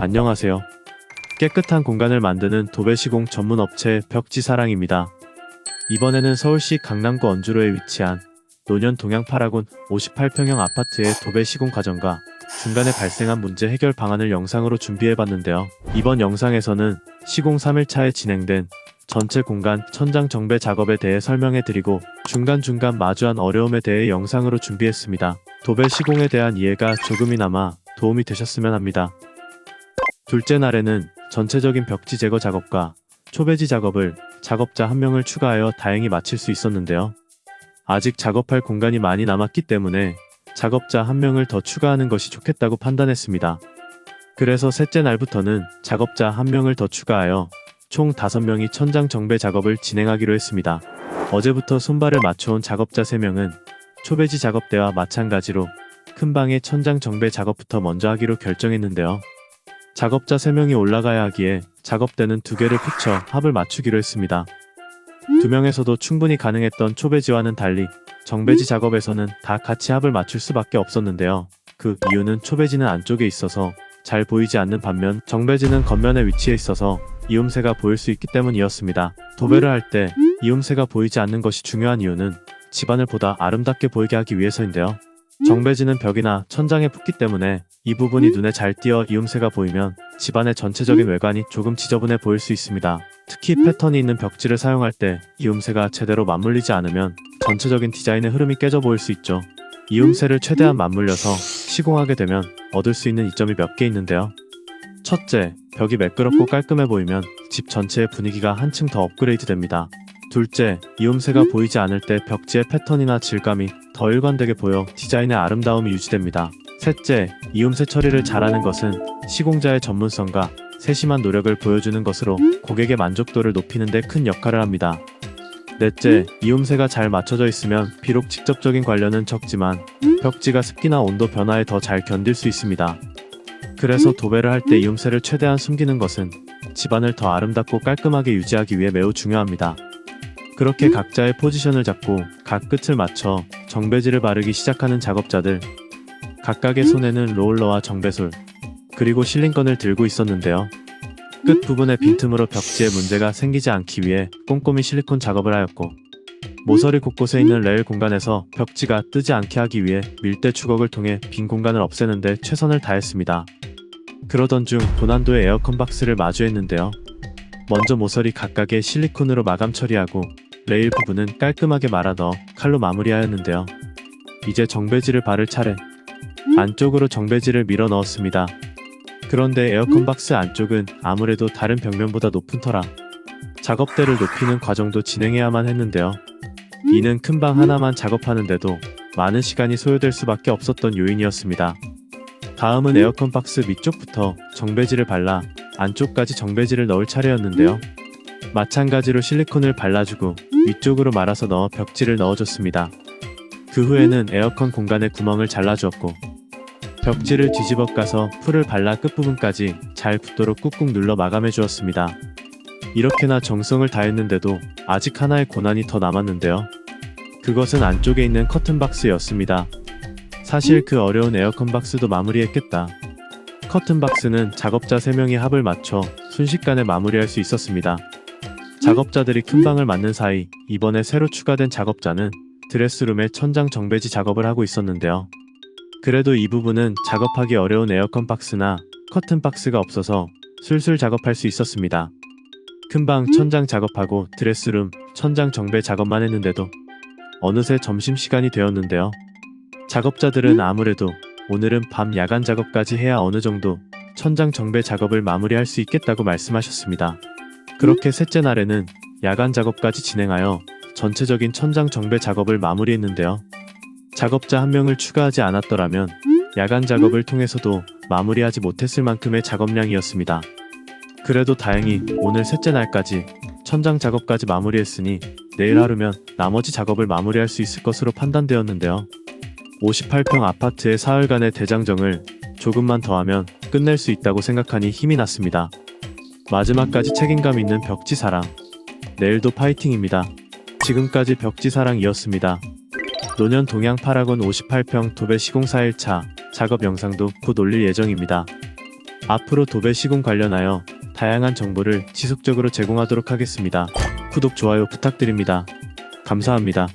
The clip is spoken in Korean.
안녕하세요. 깨끗한 공간을 만드는 도배시공 전문 업체 벽지사랑입니다. 이번에는 서울시 강남구 언주로에 위치한 노년 동양 8학원 58평형 아파트의 도배시공 과정과 중간에 발생한 문제 해결 방안을 영상으로 준비해봤는데요. 이번 영상에서는 시공 3일차에 진행된 전체 공간 천장 정배 작업에 대해 설명해드리고 중간중간 마주한 어려움에 대해 영상으로 준비했습니다. 도배 시공에 대한 이해가 조금이나마 도움이 되셨으면 합니다. 둘째 날에는 전체적인 벽지 제거 작업과 초배지 작업을 작업자 1명을 추가하여 다행히 마칠 수 있었는데요. 아직 작업할 공간이 많이 남았기 때문에 작업자 1명을 더 추가하는 것이 좋겠다고 판단했습니다. 그래서 셋째 날부터는 작업자 1명을 더 추가하여 총 5명이 천장 정배 작업을 진행하기로 했습니다. 어제부터 손발을 맞춰온 작업자 3명은 초배지 작업대와 마찬가지로 큰 방의 천장 정배 작업부터 먼저 하기로 결정했는데요. 작업자 3명이 올라가야 하기에 작업대는 2개를 붙여 합을 맞추기로 했습니다. 2명에서도 충분히 가능했던 초배지와는 달리 정배지 작업에서는 다 같이 합을 맞출 수밖에 없었는데요. 그 이유는 초배지는 안쪽에 있어서 잘 보이지 않는 반면 정배지는 겉면에 위치해 있어서 이음새가 보일 수 있기 때문이었습니다. 도배를 할 때 이음새가 보이지 않는 것이 중요한 이유는 집안을 보다 아름답게 보이게 하기 위해서인데요. 정배지는 벽이나 천장에 붙기 때문에 이 부분이 눈에 잘 띄어 이음새가 보이면 집안의 전체적인 외관이 조금 지저분해 보일 수 있습니다. 특히 패턴이 있는 벽지를 사용할 때 이음새가 제대로 맞물리지 않으면 전체적인 디자인의 흐름이 깨져 보일 수 있죠. 이음새를 최대한 맞물려서 시공하게 되면 얻을 수 있는 이점이 몇 개 있는데요. 첫째, 벽이 매끄럽고 깔끔해 보이면 집 전체의 분위기가 한층 더 업그레이드 됩니다. 둘째, 이음새가 보이지 않을 때 벽지의 패턴이나 질감이 더 일관되게 보여 디자인의 아름다움이 유지됩니다. 셋째, 이음새 처리를 잘하는 것은 시공자의 전문성과 세심한 노력을 보여주는 것으로 고객의 만족도를 높이는 데 큰 역할을 합니다. 넷째, 이음새가 잘 맞춰져 있으면 비록 직접적인 관련은 적지만 벽지가 습기나 온도 변화에 더 잘 견딜 수 있습니다. 그래서 도배를 할 때 이음새를 최대한 숨기는 것은 집안을 더 아름답고 깔끔하게 유지하기 위해 매우 중요합니다. 그렇게 각자의 포지션을 잡고 각 끝을 맞춰 정배지를 바르기 시작하는 작업자들. 각각의 손에는 로울러와 정배솔, 그리고 실링건을 들고 있었는데요. 끝 부분의 빈틈으로 벽지에 문제가 생기지 않기 위해 꼼꼼히 실리콘 작업을 하였고, 모서리 곳곳에 있는 레일 공간에서 벽지가 뜨지 않게 하기 위해 밀대 추걱을 통해 빈 공간을 없애는 데 최선을 다했습니다. 그러던 중 고난도의 에어컨 박스를 마주했는데요. 먼저 모서리 각각의 실리콘으로 마감 처리하고 레일 부분은 깔끔하게 말아 넣어 칼로 마무리하였는데요. 이제 정배지를 바를 차례. 안쪽으로 정배지를 밀어 넣었습니다. 그런데 에어컨 박스 안쪽은 아무래도 다른 벽면보다 높은 터라 작업대를 높이는 과정도 진행해야만 했는데요. 이는 큰 방 하나만 작업하는데도 많은 시간이 소요될 수밖에 없었던 요인이었습니다. 다음은 에어컨 박스 밑쪽부터 정배지를 발라 안쪽까지 정배지를 넣을 차례였는데요. 마찬가지로 실리콘을 발라주고 위쪽으로 말아서 넣어 벽지를 넣어줬습니다. 그 후에는 에어컨 공간에 구멍을 잘라주었고 벽지를 뒤집어 까서 풀을 발라 끝부분까지 잘 붙도록 꾹꾹 눌러 마감해 주었습니다. 이렇게나 정성을 다했는데도 아직 하나의 고난이 더 남았는데요. 그것은 안쪽에 있는 커튼 박스였습니다. 사실 그 어려운 에어컨 박스도 마무리했겠다. 커튼 박스는 작업자 3명이 합을 맞춰 순식간에 마무리할 수 있었습니다. 작업자들이 큰 방을 맡는 사이 이번에 새로 추가된 작업자는 드레스룸의 천장 정배지 작업을 하고 있었는데요. 그래도 이 부분은 작업하기 어려운 에어컨 박스나 커튼 박스가 없어서 술술 작업할 수 있었습니다. 큰 방 천장 작업하고 드레스룸 천장 정배 작업만 했는데도 어느새 점심시간이 되었는데요. 작업자들은 아무래도 오늘은 밤 야간 작업까지 해야 어느 정도 천장 정배 작업을 마무리할 수 있겠다고 말씀하셨습니다. 그렇게 셋째 날에는 야간 작업까지 진행하여 전체적인 천장 정배 작업을 마무리했는데요. 작업자 1명을 추가하지 않았더라면 야간 작업을 통해서도 마무리하지 못했을 만큼의 작업량이었습니다. 그래도 다행히 오늘 셋째 날까지 천장 작업까지 마무리했으니 내일 하루면 나머지 작업을 마무리할 수 있을 것으로 판단되었는데요. 58평 아파트의 사흘간의 대장정을 조금만 더하면 끝낼 수 있다고 생각하니 힘이 났습니다. 마지막까지 책임감 있는 벽지사랑. 내일도 파이팅입니다. 지금까지 벽지사랑이었습니다. 노년 동양 8학원 58평 도배 시공 4일차 작업 영상도 곧 올릴 예정입니다. 앞으로 도배 시공 관련하여 다양한 정보를 지속적으로 제공하도록 하겠습니다. 구독, 좋아요 부탁드립니다. 감사합니다.